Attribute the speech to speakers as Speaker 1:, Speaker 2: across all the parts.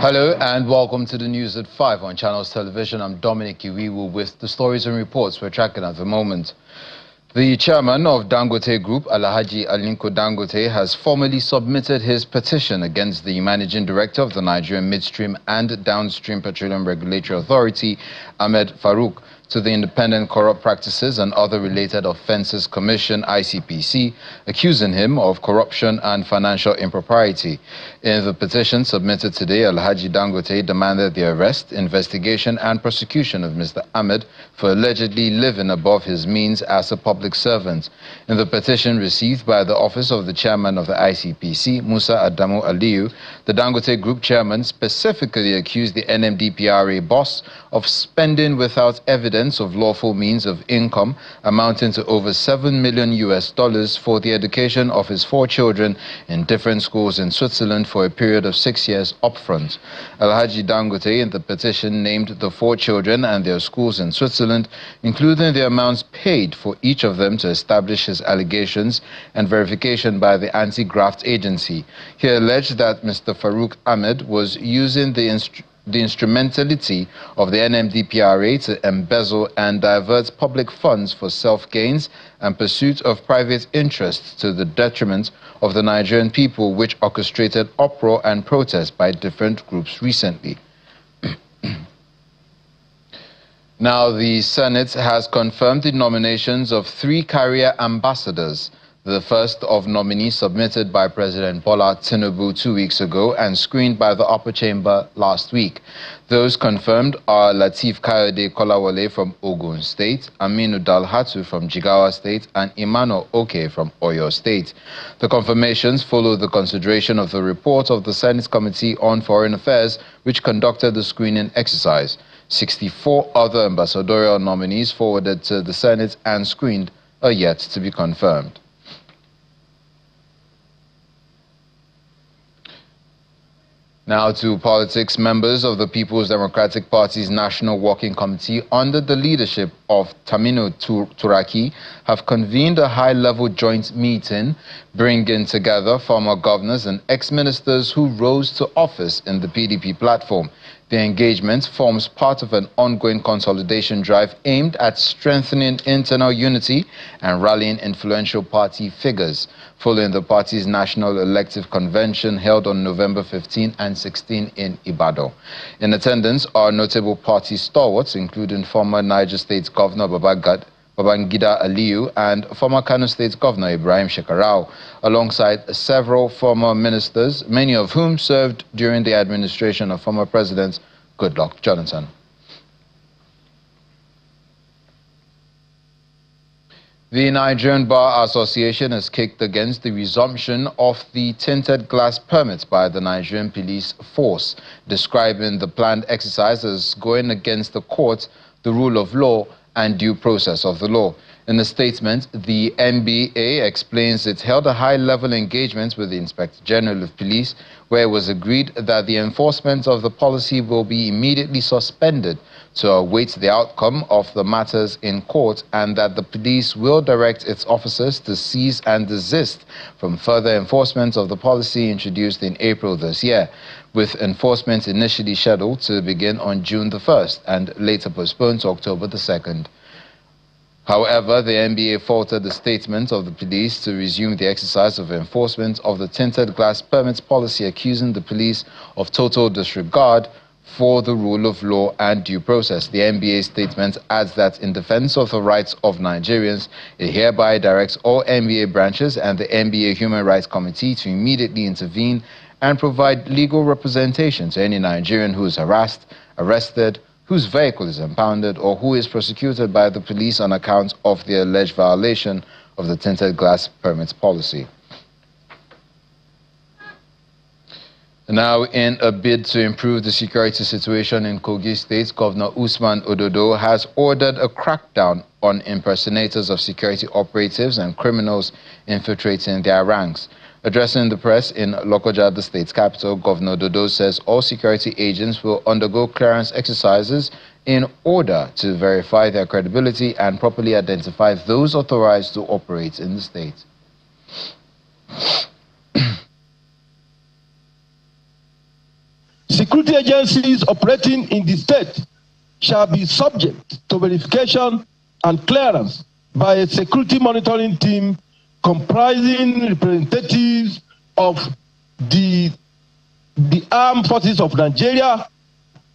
Speaker 1: Hello and welcome to the news at 5 on Channels Television. I'm Dominic Iwiwu with the stories and reports we're tracking at the moment. The chairman of Dangote Group, Alhaji Aliko Dangote, has formally submitted his petition against the managing director of the Nigerian Midstream and Downstream Petroleum Regulatory Authority, Ahmed Farouk, to the Independent Corrupt Practices and Other Related Offences Commission, ICPC, accusing him of corruption and financial impropriety. In the petition submitted today, Alhaji Dangote demanded the arrest, investigation and prosecution of Mr. Ahmed for allegedly living above his means as a public servant. In the petition received by the office of the chairman of the ICPC, Musa Adamu Aliyu, the Dangote Group chairman specifically accused the NMDPRA boss of spending without evidence of lawful means of income amounting to over $7 million for the education of his 4 children in different schools in Switzerland for a period of 6 years upfront. Alhaji Dangote in the petition named the 4 children and their schools in Switzerland, including the amounts paid for each of them, to establish his allegations and verification by the anti-graft agency. He alleged that Mr. Farouk Ahmed was using the instrumentality of the NMDPRA to embezzle and divert public funds for self-gains and pursuit of private interests to the detriment of the Nigerian people, which orchestrated uproar and protest by different groups recently. Now, the Senate has confirmed the nominations of 3 career ambassadors. The first of nominees submitted by President Bola Tinubu 2 weeks ago and screened by the upper chamber last week. Those confirmed are Lateef Kayode Kolawole from Ogun State, Aminu Dalhatu from Jigawa State, and Emmanuel Oke from Oyo State. The confirmations follow the consideration of the report of the Senate Committee on Foreign Affairs, which conducted the screening exercise. 64 other ambassadorial nominees forwarded to the Senate and screened are yet to be confirmed. Now to politics. Members of the People's Democratic Party's National Working Committee, under the leadership of Tamino Turaki, have convened a high-level joint meeting bringing together former governors and ex-ministers who rose to office in the PDP platform. The engagement forms part of an ongoing consolidation drive aimed at strengthening internal unity and rallying influential party figures, following the party's national elective convention held on November 15 and 16 in Ibadan. In attendance are notable party stalwarts, including former Niger State Governor Babangida Aliyu and former Kano State Governor Ibrahim Shekarau, alongside several former ministers, many of whom served during the administration of former President Goodluck Jonathan. The Nigerian Bar Association has kicked against the resumption of the tinted glass permits by the Nigerian police force, describing the planned exercise as going against the court, the rule of law, and due process of the law. In a statement, the NBA explains it held a high-level engagement with the Inspector General of Police, where it was agreed that the enforcement of the policy will be immediately suspended to await the outcome of the matters in court, and that the police will direct its officers to cease and desist from further enforcement of the policy introduced in April this year, with enforcement initially scheduled to begin on June the 1st and later postponed to October the 2nd. However, the NBA faulted the statement of the police to resume the exercise of enforcement of the tinted glass permits policy, accusing the police of total disregard for the rule of law and due process. The NBA statement adds that in defense of the rights of Nigerians, it hereby directs all NBA branches and the NBA Human Rights Committee to immediately intervene and provide legal representation to any Nigerian who is harassed, arrested, whose vehicle is impounded, or who is prosecuted by the police on account of the alleged violation of the tinted glass permits policy. Now, in a bid to improve the security situation in Kogi State, Governor Usman Ododo has ordered a crackdown on impersonators of security operatives and criminals infiltrating their ranks. Addressing the press in Lokoja, the state's capital, Governor Ododo says all security agents will undergo clearance exercises in order to verify their credibility and properly identify those authorized to operate in the state.
Speaker 2: Security agencies operating in the state shall be subject to verification and clearance by a security monitoring team comprising representatives of the Armed Forces of Nigeria,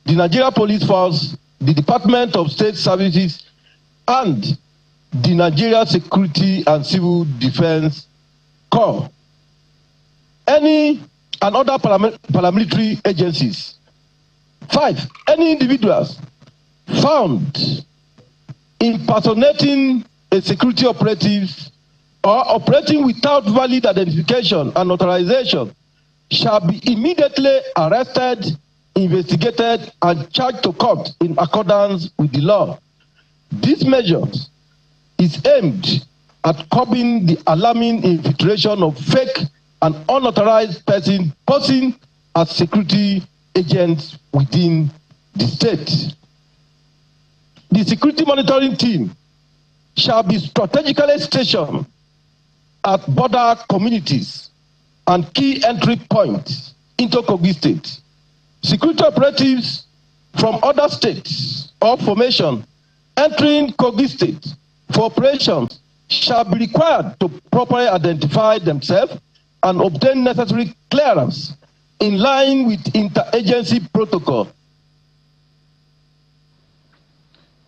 Speaker 2: the Nigeria Police Force, the Department of State Services, and the Nigeria Security and Civil Defense Corps. Any and other paramilitary agencies. 5, any individuals found impersonating a security operative or operating without valid identification and authorization shall be immediately arrested, investigated, and charged to court in accordance with the law. This measure is aimed at curbing the alarming infiltration of fake and unauthorized persons posing as security agents within the state. The security monitoring team shall be strategically stationed at border communities and key entry points into Kogi State. Security operatives from other states or formation entering Kogi State for operations shall be required to properly identify themselves and obtain necessary clearance in line with interagency protocol.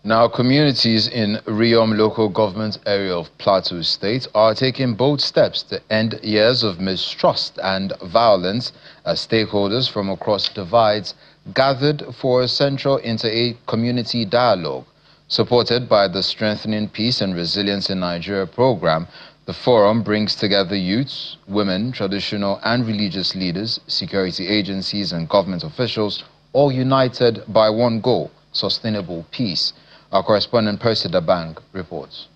Speaker 1: Now, communities in Riom local government area of Plateau State are taking bold steps to end years of mistrust and violence as stakeholders from across divides gathered for a central inter-aid community dialogue. Supported by the Strengthening Peace and Resilience in Nigeria program, the forum brings together youths, women, traditional and religious leaders, security agencies and government officials, all united by one goal: sustainable peace. Our correspondent Percy Dabang reports.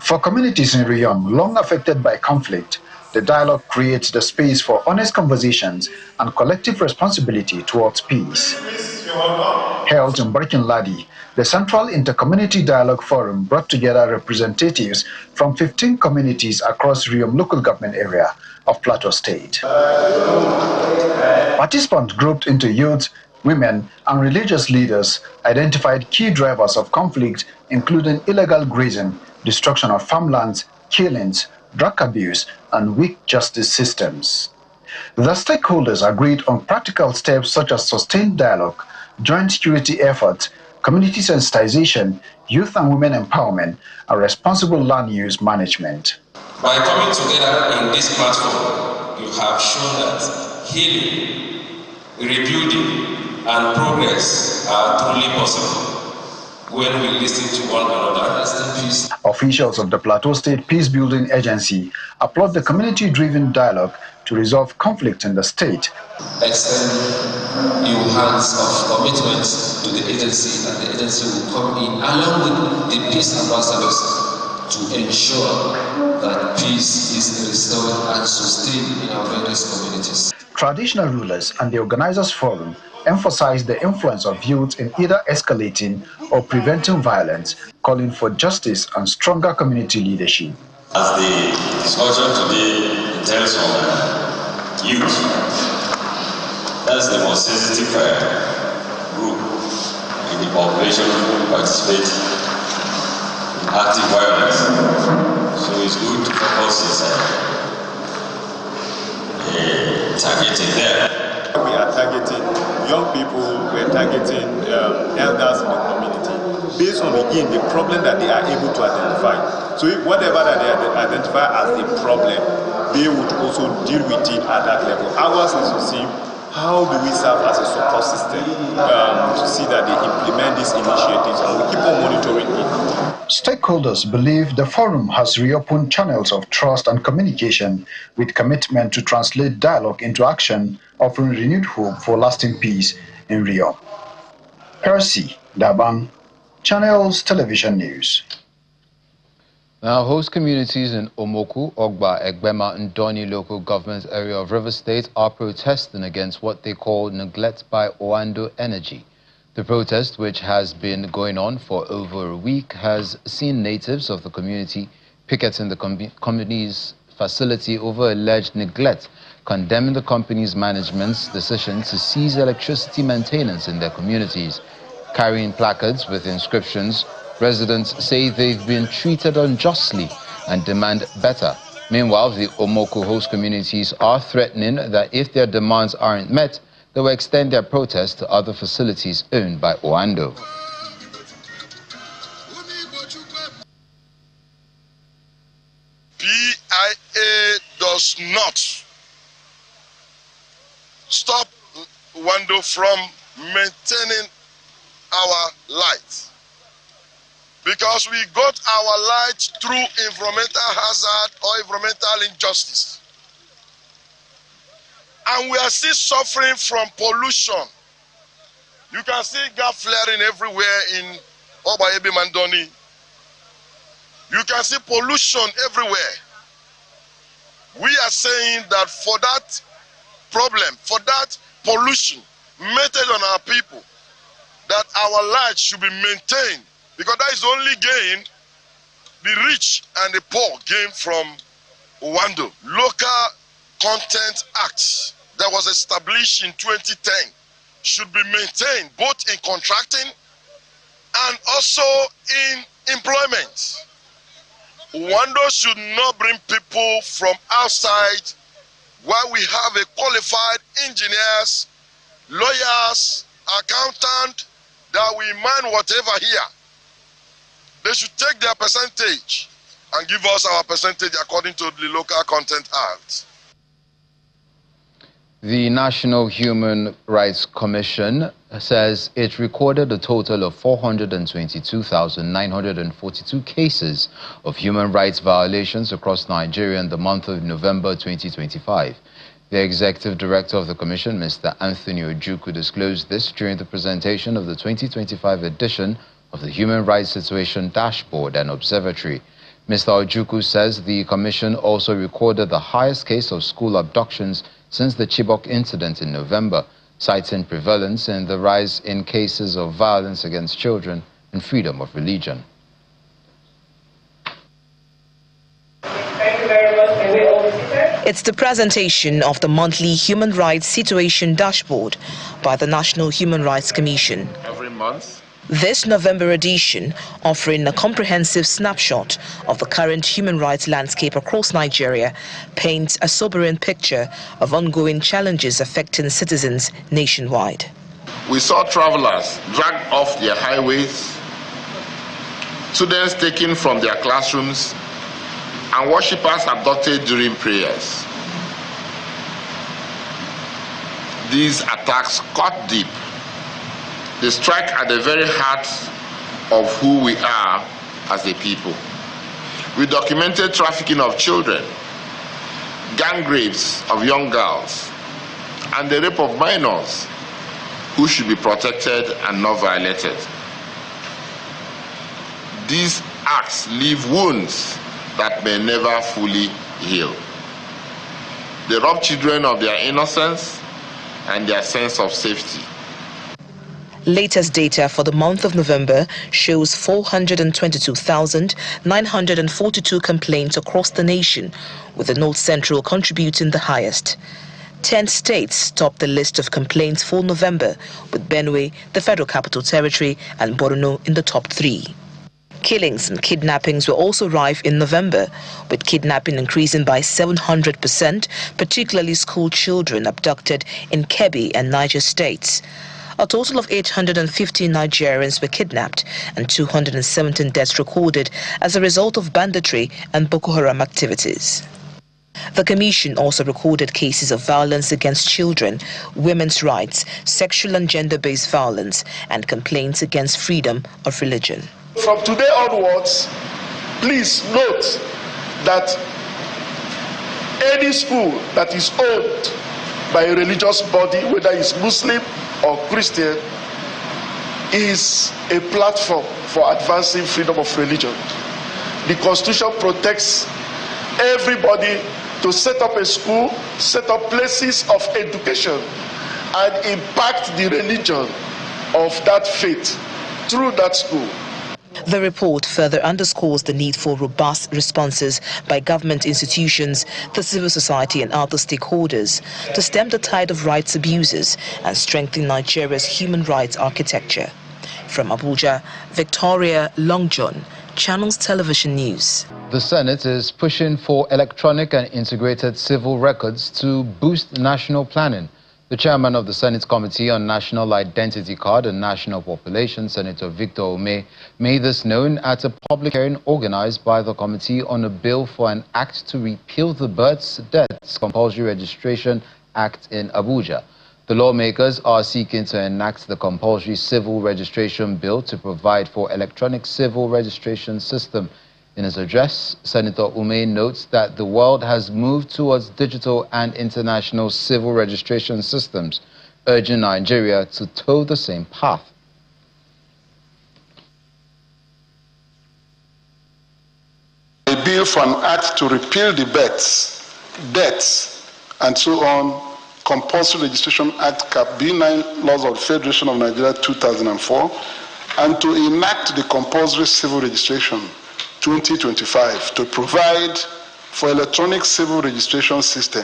Speaker 3: For communities in Riom long affected by conflict, the dialogue creates the space for honest conversations and collective responsibility towards peace. Held in Barkin Ladi, the Central Inter-Community Dialogue Forum brought together representatives from 15 communities across Riom local government area of Plateau State. Participants grouped into youth, women, and religious leaders identified key drivers of conflict, including illegal grazing, destruction of farmlands, killings, drug abuse, and weak justice systems. The stakeholders agreed on practical steps such as sustained dialogue, joint security efforts, community sensitization, youth and women empowerment, and responsible land use management.
Speaker 4: By coming together in this platform, you have shown that healing, rebuilding, and progress are truly possible when we listen to one another.
Speaker 3: Officials of the Plateau State Peace Building Agency applaud the community-driven dialogue to resolve conflict in the state.
Speaker 4: Extend your hands of commitment to the agency, and the agency will come in along with the peace ambassadors to ensure that peace is restored and sustained in our various communities.
Speaker 3: Traditional rulers and the organizers forum emphasize the influence of youth in either escalating or preventing violence, calling for justice and stronger community leadership.
Speaker 5: As the discussion today entails on youth, that's the most sensitive group in the population who participate in active violence. So it's good to focus targeting there.
Speaker 6: We are targeting young people, we are targeting elders in the community based on the problem that they are able to identify. So if whatever that they identify as a problem, they would also deal with it at that level. Ours is to see how do we serve as a support system to see that they implement these initiatives, and we keep on monitoring it.
Speaker 3: Stakeholders believe the forum has reopened channels of trust and communication with commitment to translate dialogue into action, offering renewed hope for lasting peace in Rio. Percy Dabang, Channels Television News.
Speaker 1: Now, host communities in Omoku, Ogba, Egbema, and Doni local government area of River State are protesting against what they call neglect by Oando Energy. The protest, which has been going on for over a week, has seen natives of the community picketing the company's facility over alleged neglect, condemning the company's management's decision to cease electricity maintenance in their communities. Carrying placards with inscriptions, residents say they've been treated unjustly and demand better. Meanwhile, the Omoko host communities are threatening that if their demands aren't met, they will extend their protest to other facilities owned by Oando.
Speaker 7: PIA does not stop Oando from maintaining our lights, because we got our lights through environmental hazard or environmental injustice, and we are still suffering from pollution. You can see gas flaring everywhere in Obaebe Mandoni. You can see pollution everywhere. We are saying that for that problem, for that pollution meted on our people, that our lives should be maintained, because that is the only gain the rich and the poor gain from Oando. Local Content Act that was established in 2010 should be maintained both in contracting and also in employment. Oando should not bring people from outside, while we have a qualified engineers, lawyers, accountants that will mine whatever here. They should take their percentage and give us our percentage according to the Local Content Act.
Speaker 1: The National Human Rights Commission says it recorded a total of 422,942 cases of human rights violations across Nigeria in the month of November 2025. The Executive Director of the Commission, Mr. Anthony Ojukwu, disclosed this during the presentation of the 2025 edition of the Human Rights Situation Dashboard and Observatory. Mr. Ojukwu says the Commission also recorded the highest case of school abductions since the Chibok incident in November, citing prevalence in the rise in cases of violence against children and freedom of religion.
Speaker 8: Thank you very much. May we all be seated? It's the presentation of the monthly Human Rights Situation Dashboard by the National Human Rights Commission.
Speaker 7: Every month.
Speaker 8: This November edition, offering a comprehensive snapshot of the current human rights landscape across Nigeria, paints a sobering picture of ongoing challenges affecting citizens nationwide.
Speaker 7: We saw travelers dragged off their highways, students taken from their classrooms, and worshippers abducted during prayers. These attacks cut deep. They strike at the very heart of who we are as a people. We documented trafficking of children, gang rapes of young girls, and the rape of minors who should be protected and not violated. These acts leave wounds that may never fully heal. They rob children of their innocence and their sense of safety.
Speaker 8: Latest data for the month of November shows 422,942 complaints across the nation, with the North Central contributing the highest. 10 states topped the list of complaints for November, with Benue, the Federal Capital Territory, and Borno in the top 3. Killings and kidnappings were also rife in November, with kidnapping increasing by 700%, particularly school children abducted in Kebbi and Niger states. A total of 850 Nigerians were kidnapped and 217 deaths recorded as a result of banditry and Boko Haram activities. The Commission also recorded cases of violence against children, women's rights, sexual and gender-based violence, and complaints against freedom of religion.
Speaker 9: From today onwards, please note that any school that is owned by a religious body, whether it's Muslim or Christian, is a platform for advancing freedom of religion. The Constitution protects everybody to set up a school, set up places of education, and impact the religion of that faith through that school.
Speaker 8: The report further underscores the need for robust responses by government institutions, the civil society and other stakeholders to stem the tide of rights abuses and strengthen Nigeria's human rights architecture. From Abuja, Victoria Longjohn, Channels Television News.
Speaker 1: The Senate is pushing for electronic and integrated civil records to boost national planning. The chairman of the Senate Committee on National Identity Card and National Population, Senator Victor Ume, made this known at a public hearing organized by the committee on a bill for an act to repeal the Births, Deaths, Compulsory Registration Act in Abuja. The lawmakers are seeking to enact the compulsory civil registration bill to provide for electronic civil registration system. In his address, Senator Ume notes that the world has moved towards digital and international civil registration systems, urging Nigeria to toe the same path.
Speaker 10: A bill for an act to repeal the births, deaths, and so on Compulsory Registration Act Cap B9 Laws of the Federation of Nigeria 2004 and to enact the Compulsory Civil Registration 2025 to provide for electronic civil registration system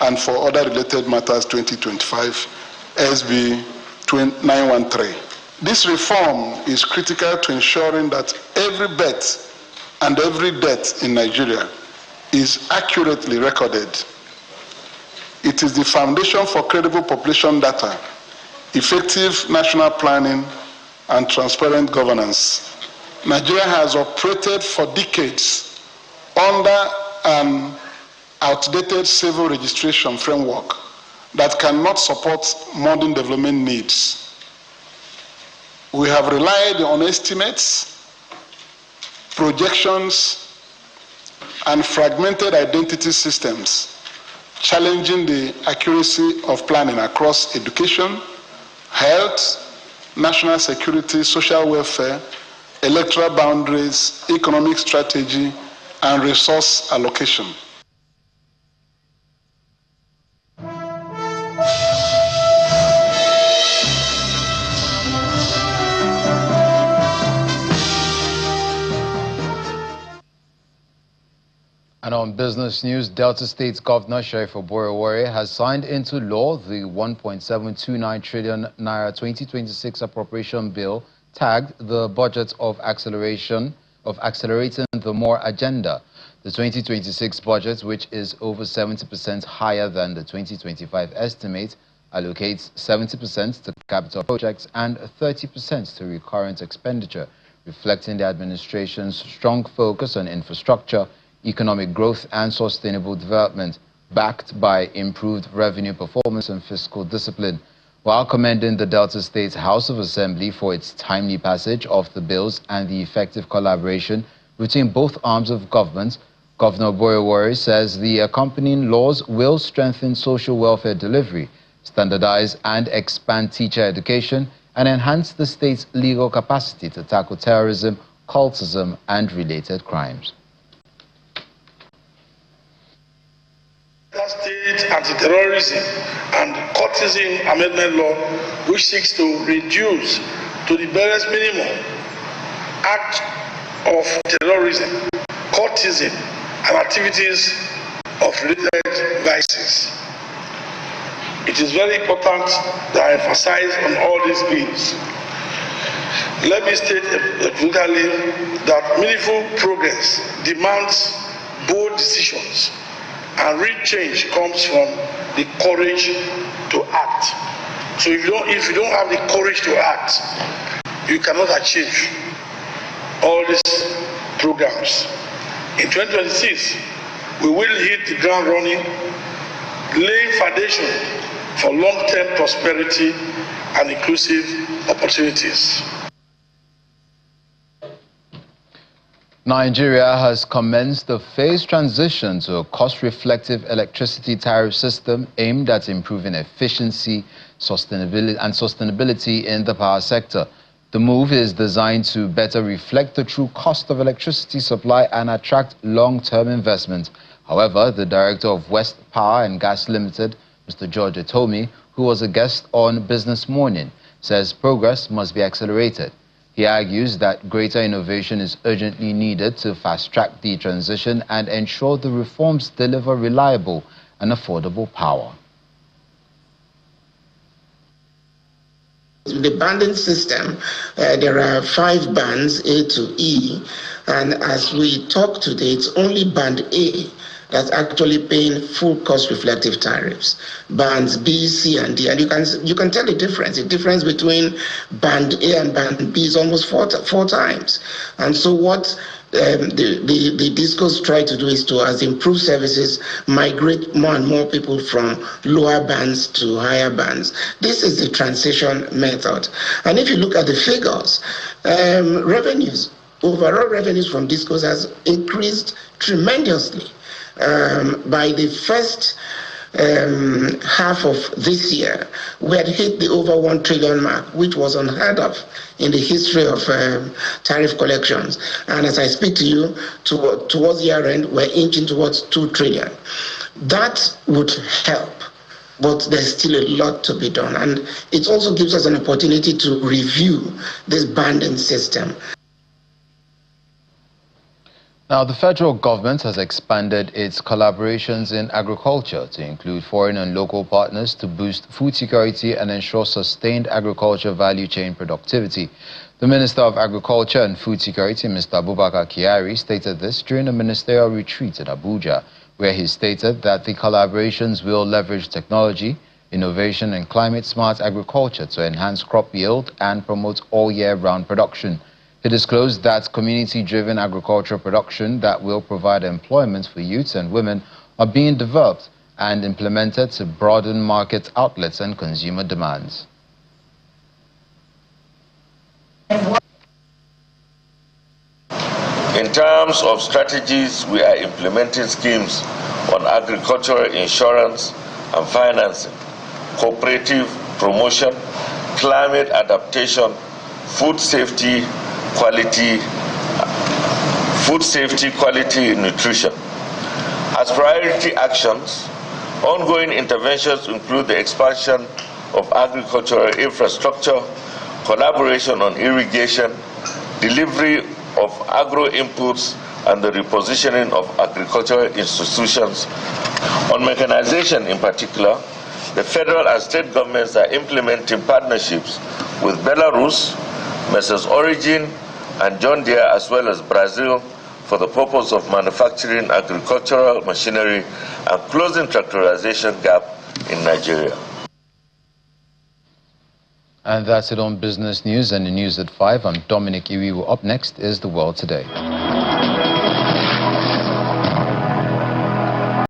Speaker 10: and for other related matters 2025 SB 913. This reform is critical to ensuring that every birth and every death in Nigeria is accurately recorded. It is the foundation for credible population data, effective national planning, and transparent governance. Nigeria has operated for decades under an outdated civil registration framework that cannot support modern development needs. We have relied on estimates, projections, and fragmented identity systems, challenging the accuracy of planning across education, health, national security, social welfare, electoral boundaries, economic strategy, and resource allocation.
Speaker 1: And on business news, Delta State's Governor Sheriff Oborowori has signed into law the 1.729 trillion naira 2026 appropriation bill tagged the budget of accelerating the more agenda. The 2026 budget, which is over 70% higher than the 2025 estimate, allocates 70% to capital projects and 30% to recurrent expenditure, reflecting the administration's strong focus on infrastructure, economic growth and sustainable development, backed by improved revenue performance and fiscal discipline. While commending the Delta State House of Assembly for its timely passage of the bills and the effective collaboration between both arms of government, Governor Oborowori says the accompanying laws will strengthen social welfare delivery, standardize and expand teacher education, and enhance the state's legal capacity to tackle terrorism, cultism, and related crimes.
Speaker 9: State Anti-Terrorism and Cultism Amendment Law, which seeks to reduce to the barest minimum acts of terrorism, cultism, and activities of related vices. It is very important that I emphasize on all these bills. Let me state clearly that meaningful progress demands bold decisions, and real change comes from the courage to act. So if you don't have the courage to act, you cannot achieve all these programs. In 2026, we will hit the ground running, laying foundation for long-term prosperity and inclusive opportunities.
Speaker 1: Nigeria has commenced the phased transition to a cost-reflective electricity tariff system aimed at improving efficiency, sustainability in the power sector. The move is designed to better reflect the true cost of electricity supply and attract long-term investment. However, the director of West Power and Gas Limited, Mr. George Etomi, who was a guest on Business Morning, says progress must be accelerated. He argues that greater innovation is urgently needed to fast-track the transition and ensure the reforms deliver reliable and affordable power.
Speaker 11: The banding system, there are 5 bands, A to E, and as we talk today, it's only band A that's actually paying full cost reflective tariffs. Bands B, C, and D, and you can tell the difference. The difference between band A and band B is almost four times. And so what the discos try to do is to, as improve services, migrate more and more people from lower bands to higher bands. This is the transition method. And if you look at the figures, revenues, overall revenues from discos has increased tremendously. By the first half of this year, we had hit the over 1 trillion mark, which was unheard of in the history of tariff collections. And as I speak to you, towards year end, we're inching towards 2 trillion. That would help, but there's still a lot to be done. And it also gives us an opportunity to review this banding system.
Speaker 1: Now, the federal government has expanded its collaborations in agriculture to include foreign and local partners to boost food security and ensure sustained agriculture value chain productivity. The Minister of Agriculture and Food Security, Mr. Abubakar Kyari, stated this during a ministerial retreat in Abuja, where he stated that the collaborations will leverage technology, innovation and climate-smart agriculture to enhance crop yield and promote all-year-round production. He disclosed that community-driven agricultural production that will provide employment for youths and women are being developed and implemented to broaden market outlets and consumer demands.
Speaker 12: In terms of strategies, we are implementing schemes on agricultural insurance and financing, cooperative promotion, climate adaptation, food safety, quality nutrition. As priority actions, ongoing interventions include the expansion of agricultural infrastructure, collaboration on irrigation, delivery of agro inputs, and the repositioning of agricultural institutions. On mechanization in particular, the federal and state governments are implementing partnerships with Belarus, Messrs. Origin, and John Deere, as well as Brazil, for the purpose of manufacturing agricultural machinery and closing tractorization gap in Nigeria.
Speaker 1: And that's it on Business News and the News at 5. I'm Dominic Iwiwu. Up next is The World Today.